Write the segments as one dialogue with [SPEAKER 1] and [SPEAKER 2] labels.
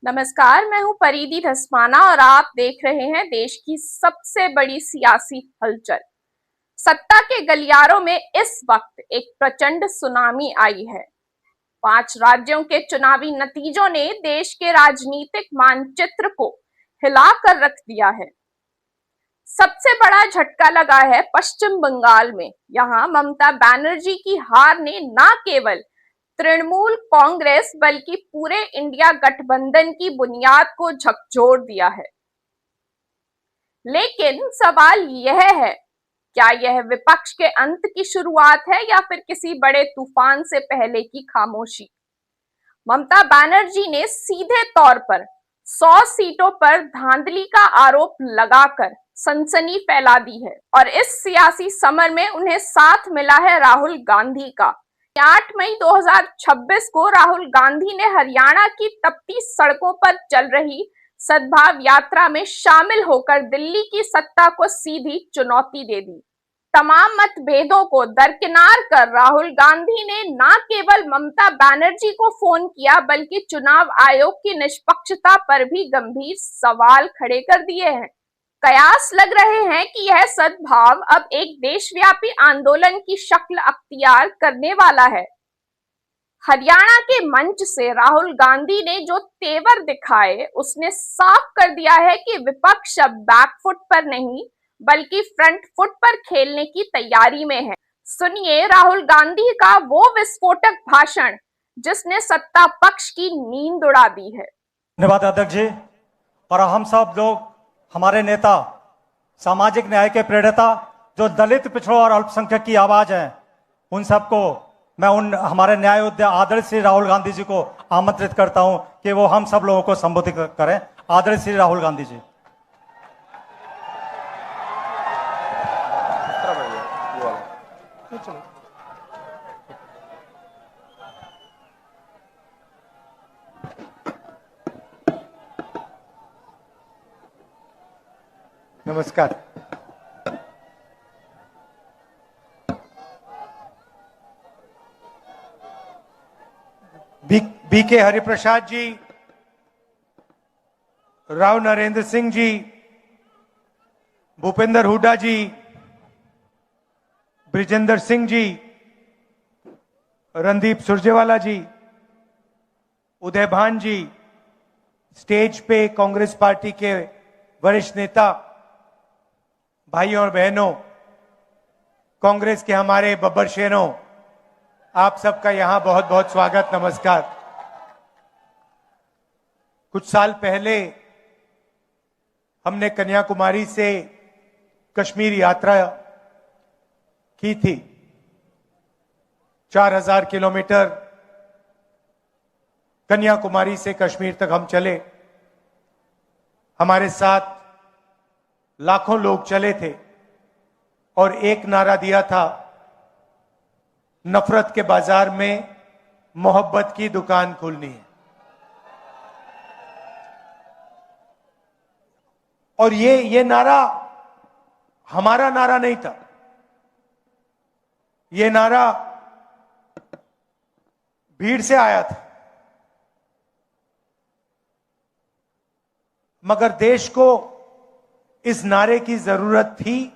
[SPEAKER 1] नमस्कार, मैं हूं परिधि धस्माना और आप देख रहे हैं देश की सबसे बड़ी सियासी हलचल। सत्ता के गलियारों में इस वक्त एक प्रचंड सुनामी आई है। 5 राज्यों के चुनावी नतीजों ने देश के राजनीतिक मानचित्र को हिलाकर रख दिया है। सबसे बड़ा झटका लगा है पश्चिम बंगाल में। यहां ममता बनर्जी की हार ने न केवल तृणमूल कांग्रेस बल्कि पूरे इंडिया गठबंधन की बुनियाद को झकझोर दिया है। लेकिन सवाल यह है, क्या यह विपक्ष के अंत की शुरुआत है या फिर किसी बड़े तूफान से पहले की खामोशी? ममता बनर्जी ने सीधे तौर पर 100 सीटों पर धांधली का आरोप लगाकर सनसनी फैला दी है और इस सियासी समर में उन्हें साथ मिला है राहुल गांधी का। 8 मई 2026 को राहुल गांधी ने हरियाणा की तपती सड़कों पर चल रही सद्भाव यात्रा में शामिल होकर दिल्ली की सत्ता को सीधी चुनौती दे दी। तमाम मतभेदों को दरकिनार कर राहुल गांधी ने न केवल ममता बनर्जी को फोन किया बल्कि चुनाव आयोग की निष्पक्षता पर भी गंभीर सवाल खड़े कर दिए हैं। कयास लग रहे हैं कि यह सद्भाव अब एक देशव्यापी आंदोलन की शक्ल अख्तियार करने वाला है। हरियाणा के मंच से राहुल गांधी ने जो तेवर दिखाए, उसने साफ कर दिया है कि विपक्ष अब बैकफुट पर नहीं बल्कि फ्रंट फुट पर खेलने की तैयारी में है। सुनिए राहुल गांधी का वो विस्फोटक भाषण जिसने सत्ता पक्ष की नींद उड़ा दी है।
[SPEAKER 2] धन्यवाद अध्यक्ष जी। और हम सब लोग, हमारे नेता, सामाजिक न्याय के प्रेरता, जो दलित, पिछड़ों और अल्पसंख्यक की आवाज है, उन सबको मैं हमारे न्याय योद्धा आदरणीय श्री राहुल गांधी जी को आमंत्रित करता हूं कि वो हम सब लोगों को संबोधित करें। आदरणीय श्री राहुल गांधी जी।
[SPEAKER 3] नमस्कार। बीके हरिप्रसाद जी, राव नरेंद्र सिंह जी, भूपेंद्र हुड्डा जी, ब्रिजेंद्र सिंह जी, रणदीप सुरजेवाला जी, उदय भान जी, स्टेज पे कांग्रेस पार्टी के वरिष्ठ नेता, भाइयों और बहनों, कांग्रेस के हमारे बब्बर शेरों, आप सबका यहां बहुत बहुत स्वागत, नमस्कार। कुछ साल पहले हमने कन्याकुमारी से कश्मीर यात्रा की थी। 4000 किलोमीटर कन्याकुमारी से कश्मीर तक हम चले। हमारे साथ लाखों लोग चले थे और एक नारा दिया था, नफरत के बाजार में मोहब्बत की दुकान खोलनी है। और ये नारा हमारा नारा नहीं था, ये नारा भीड़ से आया था। मगर देश को इस नारे की जरूरत थी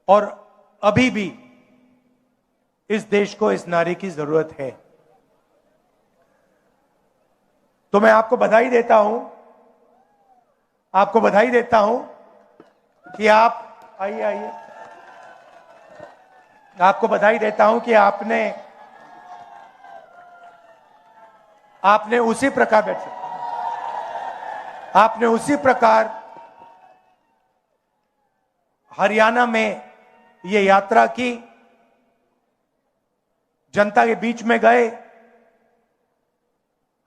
[SPEAKER 3] और अभी भी इस देश को इस नारे की जरूरत है। तो मैं आपको बधाई देता हूं, कि आप आइए, आपको बधाई देता हूं कि आपने उसी प्रकार हरियाणा में ये यात्रा की, जनता के बीच में गए,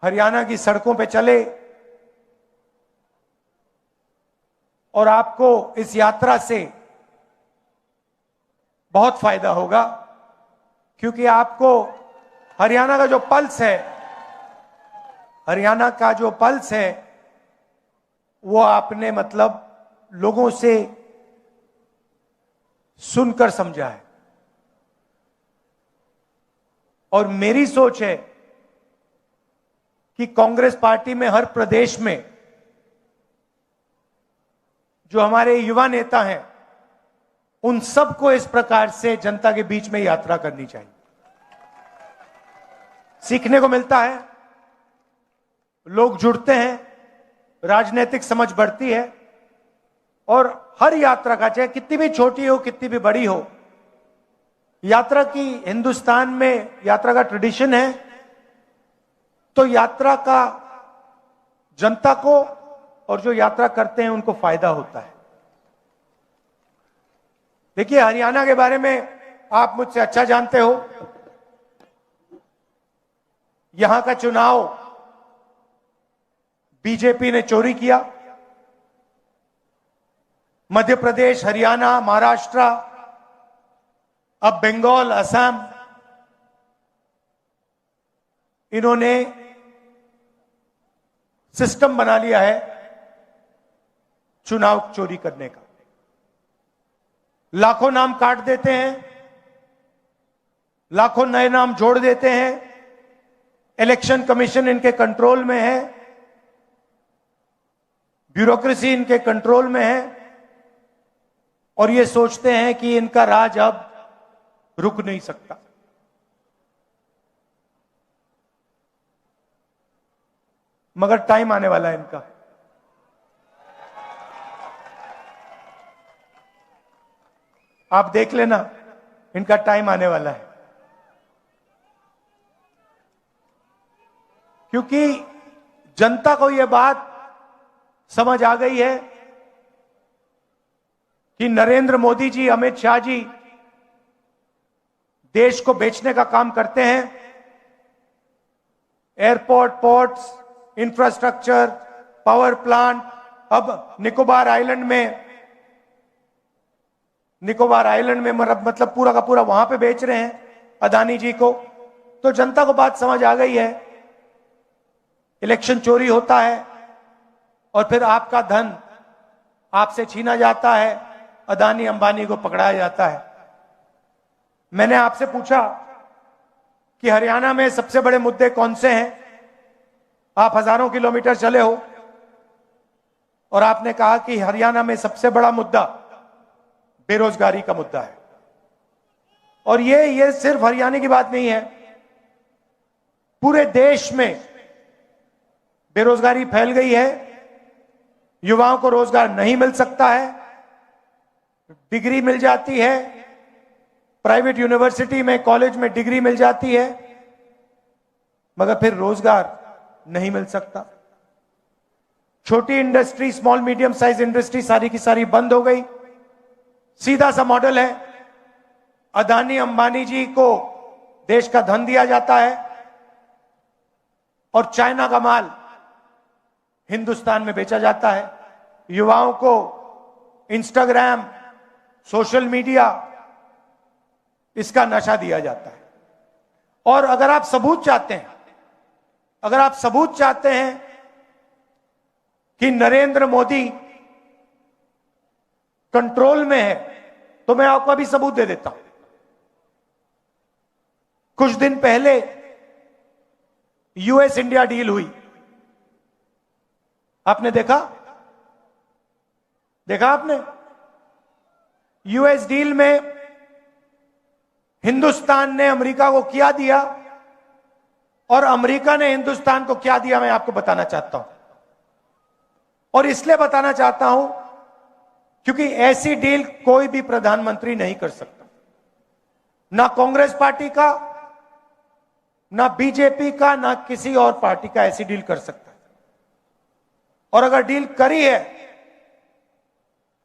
[SPEAKER 3] हरियाणा की सड़कों पे चले और आपको इस यात्रा से बहुत फायदा होगा, क्योंकि आपको हरियाणा का जो पल्स है, वो आपने लोगों से सुनकर समझा है। और मेरी सोच है कि कांग्रेस पार्टी में हर प्रदेश में जो हमारे युवा नेता हैं, उन सबको इस प्रकार से जनता के बीच में यात्रा करनी चाहिए। सीखने को मिलता है, लोग जुड़ते हैं, राजनीतिक समझ बढ़ती है, और हर यात्रा का, चाहे कितनी भी छोटी हो कितनी भी बड़ी हो, यात्रा की हिंदुस्तान में यात्रा का ट्रेडिशन है। तो यात्रा का जनता को और जो यात्रा करते हैं उनको फायदा होता है। देखिए, हरियाणा के बारे में आप मुझसे अच्छा जानते हो। यहां का चुनाव बीजेपी ने चोरी किया। मध्य प्रदेश, हरियाणा, महाराष्ट्र, अब बंगाल, असम, इन्होंने सिस्टम बना लिया है चुनाव चोरी करने का। लाखों नाम काट देते हैं, लाखों नए नाम जोड़ देते हैं। इलेक्शन कमीशन इनके कंट्रोल में है, ब्यूरोक्रेसी इनके कंट्रोल में है, और ये सोचते हैं कि इनका राज अब रुक नहीं सकता। मगर टाइम आने वाला है इनका। आप देख लेना, इनका टाइम आने वाला है। क्योंकि जनता को यह बात समझ आ गई है कि नरेंद्र मोदी जी, अमित शाह जी देश को बेचने का काम करते हैं। Airport, ports, infrastructure, power plant, अब निकोबार आइलैंड में मतलब पूरा का पूरा वहां पे बेच रहे हैं अदानी जी को। तो जनता को बात समझ आ गई है, इलेक्शन चोरी होता है और फिर आपका धन आपसे छीना जाता है, अदानी अंबानी को पकड़ाया जाता है। मैंने आपसे पूछा कि हरियाणा में सबसे बड़े मुद्दे कौन से हैं। आप हजारों किलोमीटर चले हो और आपने कहा कि हरियाणा में सबसे बड़ा मुद्दा बेरोजगारी का मुद्दा है। और ये सिर्फ हरियाणा की बात नहीं है, पूरे देश में बेरोजगारी फैल गई है। युवाओं को रोजगार नहीं मिल सकता है। डिग्री मिल जाती है, प्राइवेट यूनिवर्सिटी में, कॉलेज में डिग्री मिल जाती है, मगर फिर रोजगार नहीं मिल सकता। छोटी industry, small medium size industry सारी की सारी बंद हो गई। सीधा सा मॉडल है, अदानी अंबानी जी को देश का धन दिया जाता है और चाइना का माल हिंदुस्तान में बेचा जाता है। युवाओं को इंस्टाग्राम, सोशल मीडिया, इसका नशा दिया जाता है। और अगर आप सबूत चाहते हैं कि नरेंद्र मोदी कंट्रोल में है, तो मैं आपको अभी सबूत दे देता हूं। कुछ दिन पहले यूएस इंडिया डील हुई, आपने देखा आपने? यूएस डील में हिंदुस्तान ने अमेरिका को क्या दिया और अमेरिका ने हिंदुस्तान को क्या दिया, मैं आपको बताना चाहता हूं। और इसलिए बताना चाहता हूं क्योंकि ऐसी डील कोई भी प्रधानमंत्री नहीं कर सकता। ना कांग्रेस पार्टी का, ना बीजेपी का, ना किसी और पार्टी का ऐसी डील कर सकता है। और अगर डील करी है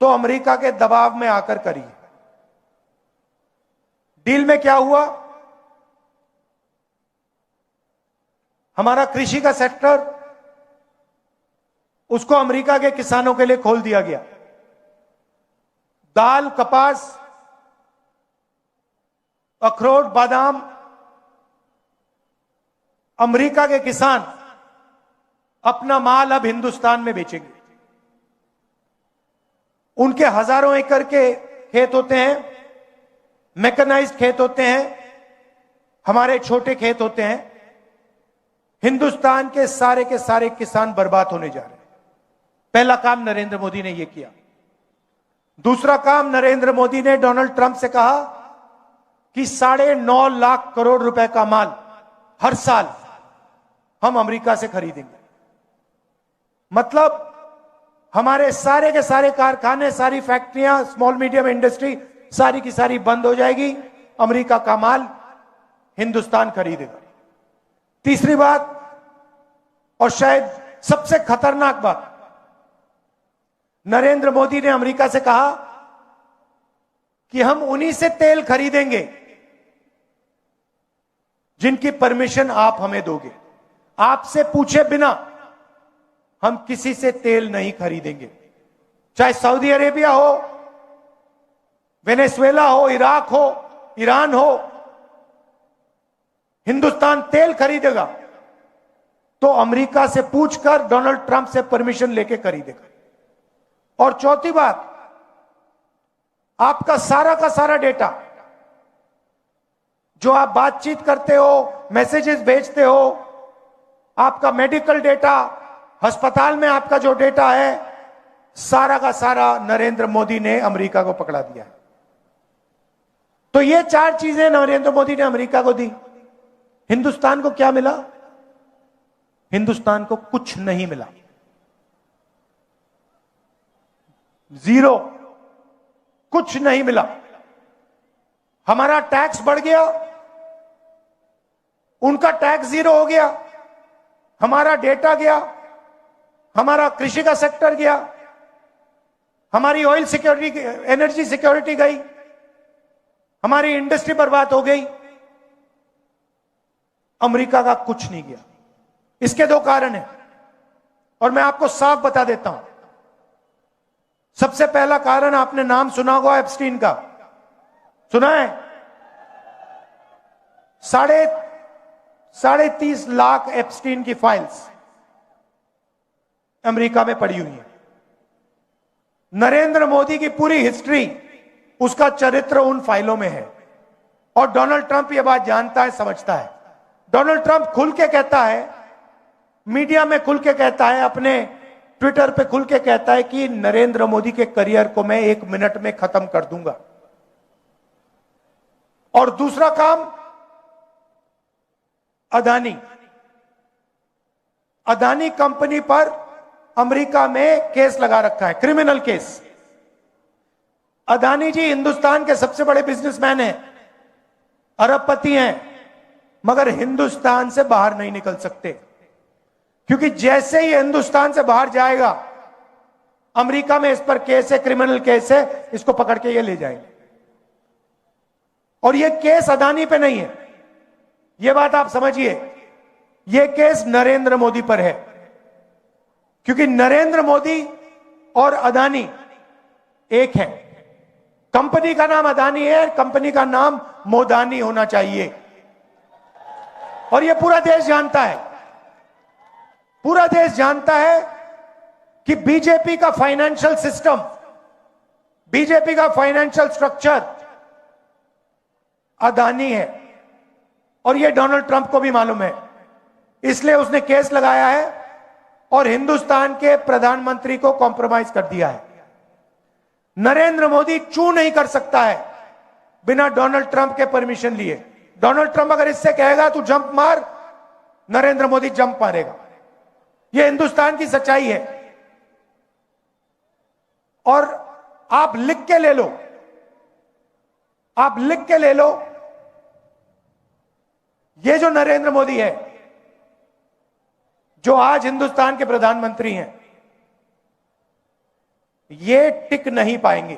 [SPEAKER 3] तो अमेरिका के दबाव में आकर करी है। डील में क्या हुआ? हमारा कृषि का सेक्टर, उसको अमेरिका के किसानों के लिए खोल दिया गया। दाल, कपास, अखरोट, बादाम, अमेरिका के किसान अपना माल अब हिंदुस्तान में बेचेंगे। उनके हजारों एकड़ के खेत होते हैं, मैकेनाइज्ड खेत होते हैं, हमारे छोटे खेत होते हैं। हिंदुस्तान के सारे किसान बर्बाद होने जा रहे हैं। पहला काम नरेंद्र मोदी ने यह किया। दूसरा काम, नरेंद्र मोदी ने डोनाल्ड ट्रंप से कहा कि 9.5 लाख करोड़ रुपए का माल हर साल हम अमेरिका से खरीदेंगे। मतलब हमारे सारे के सारे कारखाने, सारी फैक्ट्रियां, स्मॉल मीडियम इंडस्ट्री सारी की सारी बंद हो जाएगी। अमेरिका का माल हिंदुस्तान खरीदेगा। तीसरी बात, और शायद सबसे खतरनाक बात, नरेंद्र मोदी ने अमेरिका से कहा कि हम उन्हीं से तेल खरीदेंगे जिनकी परमिशन आप हमें दोगे। आपसे पूछे बिना हम किसी से तेल नहीं खरीदेंगे, चाहे सऊदी अरेबिया हो, वेनेजुएला हो, इराक हो, ईरान हो। हिंदुस्तान तेल खरीदेगा तो अमेरिका से पूछकर, डोनाल्ड ट्रंप से परमिशन लेके खरीदेगा। और चौथी बात, आपका सारा का सारा डेटा जो आप बातचीत करते हो, मैसेजेस भेजते हो, आपका मेडिकल डेटा, अस्पताल में आपका जो डेटा है, सारा का सारा नरेंद्र मोदी ने अमेरिका को पकड़ा दिया है। तो ये 4 चीजें नरेंद्र मोदी ने अमेरिका को दी। हिंदुस्तान को क्या मिला? हिंदुस्तान को कुछ नहीं मिला, जीरो, कुछ नहीं मिला। हमारा टैक्स बढ़ गया, उनका टैक्स जीरो हो गया, हमारा डेटा गया, हमारा कृषि का सेक्टर गया, हमारी ऑयल सिक्योरिटी, एनर्जी सिक्योरिटी गई, हमारी इंडस्ट्री बर्बाद हो गई। अमेरिका का कुछ नहीं गया। इसके 2 कारण हैं और मैं आपको साफ बता देता हूं। सबसे पहला कारण, आपने नाम सुना होगा एप्स्टीन का, सुना है? 30.5 लाख एप्स्टीन की फाइल्स अमेरिका में पड़ी हुई है। नरेंद्र मोदी की पूरी हिस्ट्री, उसका चरित्र उन फाइलों में है। और डोनाल्ड ट्रंप यह बात जानता है, समझता है। डोनाल्ड ट्रंप खुल के कहता है, मीडिया में खुल के कहता है, अपने ट्विटर पे खुल के कहता है कि नरेंद्र मोदी के करियर को मैं 1 मिनट में खत्म कर दूंगा। और दूसरा काम, अदानी कंपनी पर अमेरिका में केस लगा रखा है, क्रिमिनल केस। अदानी जी हिंदुस्तान के सबसे बड़े बिजनेसमैन हैं, अरबपति हैं, मगर हिंदुस्तान से बाहर नहीं निकल सकते, क्योंकि जैसे ही हिंदुस्तान से बाहर जाएगा, अमेरिका में इस पर केस है, क्रिमिनल केस है, इसको पकड़ के ये ले जाएंगे। और ये केस अदानी पे नहीं है, ये बात आप समझिए, ये केस नरेंद्र मोदी पर है। क्योंकि नरेंद्र मोदी और अदानी एक है। कंपनी का नाम अदानी है, कंपनी का नाम मोदानी होना चाहिए। और यह पूरा देश जानता है, पूरा देश जानता है कि बीजेपी का फाइनेंशियल सिस्टम, बीजेपी का फाइनेंशियल स्ट्रक्चर अदानी है। और यह डोनाल्ड ट्रंप को भी मालूम है, इसलिए उसने केस लगाया है और हिंदुस्तान के प्रधानमंत्री को कॉम्प्रोमाइज कर दिया है। नरेंद्र मोदी चू नहीं कर सकता है बिना डोनाल्ड ट्रंप के परमिशन लिए। डोनाल्ड ट्रंप अगर इससे कहेगा तू जंप मार, नरेंद्र मोदी जंप मारेगा। यह हिंदुस्तान की सच्चाई है। और आप लिख के ले लो, आप लिख के ले लो, ये जो नरेंद्र मोदी है, जो आज हिंदुस्तान के प्रधानमंत्री हैं, ये टिक नहीं पाएंगे।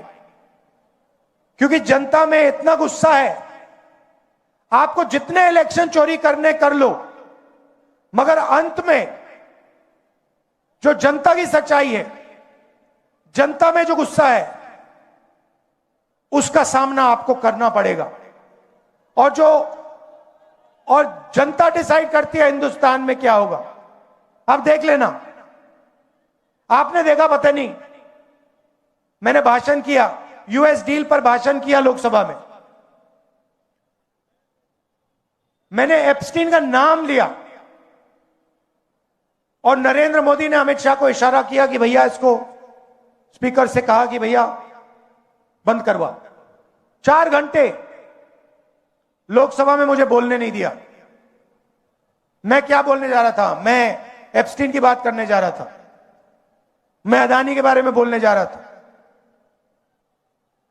[SPEAKER 3] क्योंकि जनता में इतना गुस्सा है, आपको जितने इलेक्शन चोरी करने कर लो, मगर अंत में जो जनता की सच्चाई है, जनता में जो गुस्सा है, उसका सामना आपको करना पड़ेगा। और जनता डिसाइड करती है हिंदुस्तान में क्या होगा। अब देख लेना, आपने देखा, पता नहीं, मैंने भाषण किया, यूएस डील पर भाषण किया लोकसभा में, मैंने एप्स्टीन का नाम लिया, और नरेंद्र मोदी ने अमित शाह को इशारा किया कि भैया इसको, स्पीकर से कहा कि भैया बंद करवा। 4 घंटे लोकसभा में मुझे बोलने नहीं दिया। मैं क्या बोलने जा रहा था? मैं एप्स्टीन की बात करने जा रहा था, मैं अदानी के बारे में बोलने जा रहा था,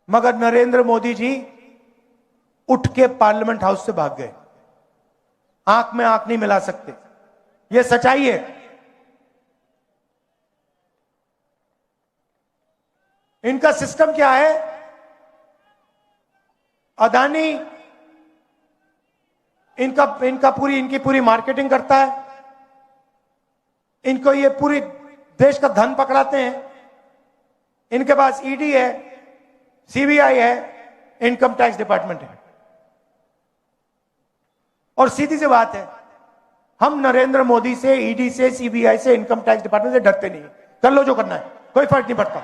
[SPEAKER 3] मगर नरेंद्र मोदी जी उठ के पार्लियामेंट हाउस से भाग गए। आंख में आंख नहीं मिला सकते, यह सच्चाई है। इनका सिस्टम क्या है? अदानी इनकी पूरी मार्केटिंग करता है, इनको ये पूरी देश का धन पकड़ाते हैं। इनके पास ईडी है, सीबीआई है, इनकम टैक्स डिपार्टमेंट है। और सीधी सी बात है, हम नरेंद्र मोदी से, ईडी से, सीबीआई से, इनकम टैक्स डिपार्टमेंट से डरते नहीं। कर लो जो करना है, कोई फर्क नहीं पड़ता।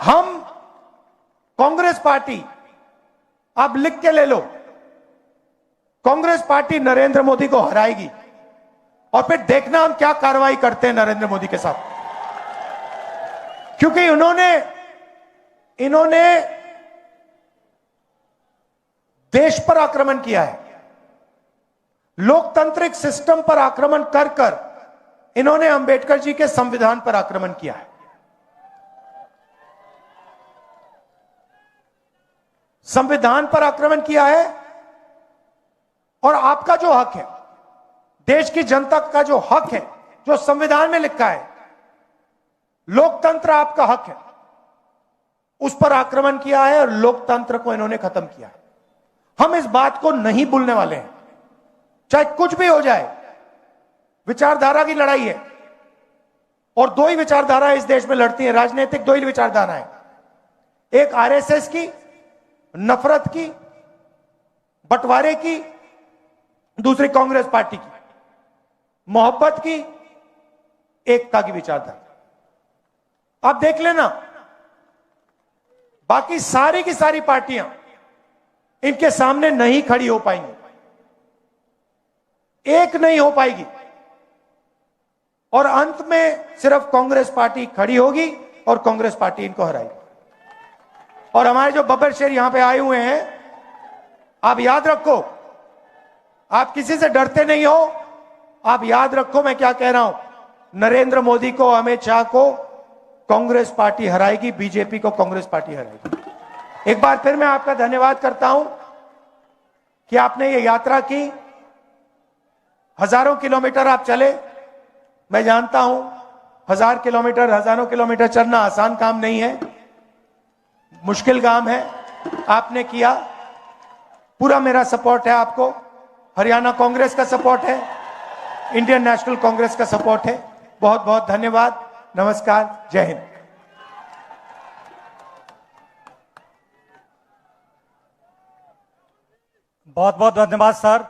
[SPEAKER 3] हम कांग्रेस पार्टी, आप लिख के ले लो, कांग्रेस पार्टी नरेंद्र मोदी को हराएगी और फिर देखना हम क्या कार्रवाई करते हैं नरेंद्र मोदी के साथ। क्योंकि इन्होंने देश पर आक्रमण किया है, लोकतांत्रिक सिस्टम पर आक्रमण कर कर इन्होंने अंबेडकर जी के संविधान पर आक्रमण किया है। संविधान पर आक्रमण किया है। और आपका जो हक है, देश की जनता का जो हक है, जो संविधान में लिखा है, लोकतंत्र आपका हक है, उस पर आक्रमण किया है और लोकतंत्र को इन्होंने खत्म किया है। हम इस बात को नहीं भूलने वाले हैं, चाहे कुछ भी हो जाए। विचारधारा की लड़ाई है और 2 ही विचारधारा इस देश में लड़ती है, राजनीतिक 2 ही विचारधाराएं, एक आरएसएस की, नफरत की, बंटवारे की, दूसरी कांग्रेस पार्टी की, मोहब्बत की, एकता की विचारधारा। आप देख लेना, बाकी सारी की सारी पार्टियां इनके सामने नहीं खड़ी हो पाएंगी, एक नहीं हो पाएगी और अंत में सिर्फ कांग्रेस पार्टी खड़ी होगी और कांग्रेस पार्टी इनको हराएगी। और हमारे जो बब्बर शेर यहां पे आए हुए हैं, आप याद रखो, आप किसी से डरते नहीं हो। आप याद रखो मैं क्या कह रहा हूं, नरेंद्र मोदी को, अमित शाह को कांग्रेस पार्टी हराएगी, बीजेपी को कांग्रेस पार्टी हराएगी। एक बार फिर मैं आपका धन्यवाद करता हूं कि आपने ये यात्रा की, हजारों किलोमीटर आप चले। मैं जानता हूं 1000 किलोमीटर, हजारों किलोमीटर चलना आसान काम नहीं है, मुश्किल काम है। आपने किया, पूरा मेरा सपोर्ट है आपको, हरियाणा कांग्रेस का सपोर्ट है, इंडियन नेशनल कांग्रेस का सपोर्ट है। बहुत बहुत धन्यवाद, नमस्कार, जय हिंद।
[SPEAKER 2] बहुत बहुत धन्यवाद सर।